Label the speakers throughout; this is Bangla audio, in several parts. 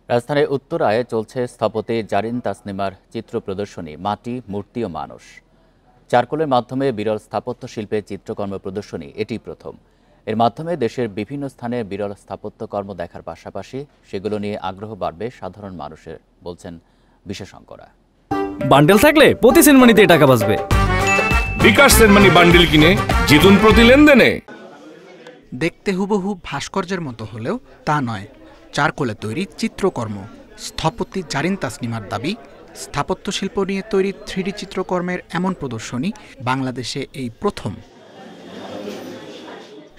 Speaker 1: রাজধানীর উত্তরায় চলছে স্থপতি জারিন তাসনিমার চিত্র প্রদর্শনী মাটি, মূর্তি ও মানুষ। চারকোলের মাধ্যমে বিরল স্থাপত্য শিল্পের চিত্রকর্ম প্রদর্শনী এটি প্রথম। এর মাধ্যমে দেশের বিভিন্ন স্থানে বিরল স্থাপত্যকর্ম দেখার পাশাপাশি সেগুলো নিয়ে আগ্রহ বাড়বে সাধারণ মানুষের, বলছেন বিশেষজ্ঞরা।
Speaker 2: বান্ডেল থাকলে প্রতি সেনমানিতে টাকা বাঁচবে।
Speaker 3: বিকাশ সেনমানি বান্ডেল কিনে জিতুন প্রতি লেনদেনে।
Speaker 4: দেখতে হুবহু ভাস্কর্যের মতো হলেও তা নয়, চারকোলে তৈরি চিত্রকর্ম। স্থপতি জারিন তাসনিমার দাবি, স্থাপত্য শিল্প নিয়ে তৈরি 3D চিত্রকর্মের এমন প্রদর্শনী বাংলাদেশে এই প্রথম।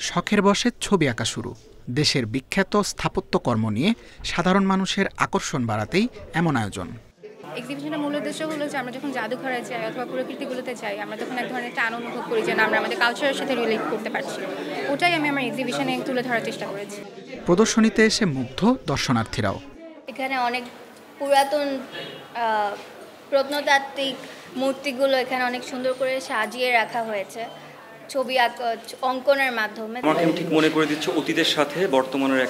Speaker 4: শখের বশে ছবি আঁকা শুরু। দেশের বিখ্যাত স্থাপত্যকর্ম নিয়ে সাধারণ মানুষের আকর্ষণ বাড়াতেই এমন আয়োজন।
Speaker 5: এক্সিবিশনের মূল উদ্দেশ্য হলো যে আমরা যখন জাদুঘরে যাই অথবা প্রকৃতিগুলোতে যাই, আমরা তখন এক ধরনের টান অনুভব করি যে আমরা আমাদের কালচারের সাথে রিলেট করতে পারছি। ওটাই আমি আমার এক্সিবিশনে তুলে ধরার চেষ্টা করেছি।
Speaker 4: প্রদর্শনীতে এসে মুগ্ধ দর্শনার্থীরাও।
Speaker 6: এখানে অনেক পুরাতন প্রত্নতাত্ত্বিক মূর্তিগুলো এখানে অনেক সুন্দর করে সাজিয়ে রাখা হয়েছে ছবি অঙ্কনের মাধ্যমে।
Speaker 7: আমাকে ঠিক মনে করে দিচ্ছে অতীতের সাথে বর্তমানের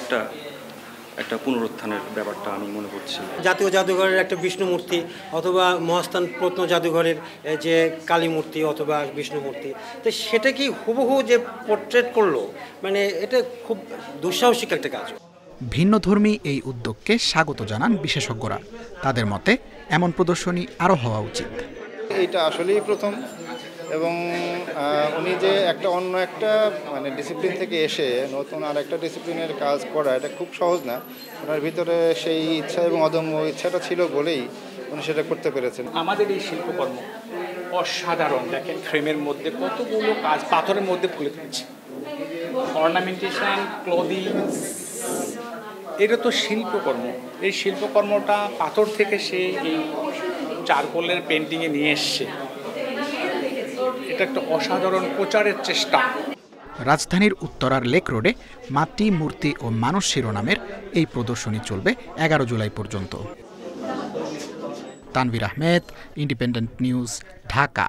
Speaker 7: একটা পুনরুত্থানের ব্যাপারটা আমি মনে করছি।
Speaker 8: জাতীয় জাদুঘরের একটা বিষ্ণু মূর্তি অথবা মহাস্থান প্রত্ন জাদুঘরের যে কালী মূর্তি অথবা বিষ্ণু মূর্তি, তো সেটা কি হুবহু যে পোর্ট্রেট করলো, মানে এটা খুব দুঃসাহসিক একটা কাজ।
Speaker 4: ভিন্নধর্মী এই উদ্যোগকে স্বাগত জানান বিশেষজ্ঞরা। তাদের মতে এমন প্রদর্শনী আরও হওয়া উচিত।
Speaker 9: এইটা আসলেই প্রথম, এবং উনি যে অন্য একটা ডিসিপ্লিন থেকে এসে নতুন আর একটা ডিসিপ্লিনের কাজ করা, এটা খুব সহজ না। ওনার ভিতরে সেই ইচ্ছা এবং অদম্য ইচ্ছাটা ছিল বলেই উনি সেটা করতে পেরেছেন।
Speaker 10: আমাদের এই শিল্পকর্ম অসাধারণ। দেখেন ফ্রেমের মধ্যে কতগুলো কাজ পাথরের মধ্যে ফুলে তুলছে, অর্নামেন্টেশন, ক্লোদিং, এটা তো শিল্পকর্ম। এই শিল্পকর্মটা পাথর থেকে সে এই চারকোলের পেন্টিংয়ে নিয়ে এসছে। এটা একটা অসাধারণ প্রচারের চেষ্টা।
Speaker 4: রাজধানীর উত্তরার লেক রোডে মাটি, মূর্তি ও মানুষ শিরোনামের এই প্রদর্শনী চলবে 11 জুলাই পর্যন্ত। Tanvir Ahmed, independent news, Dhaka.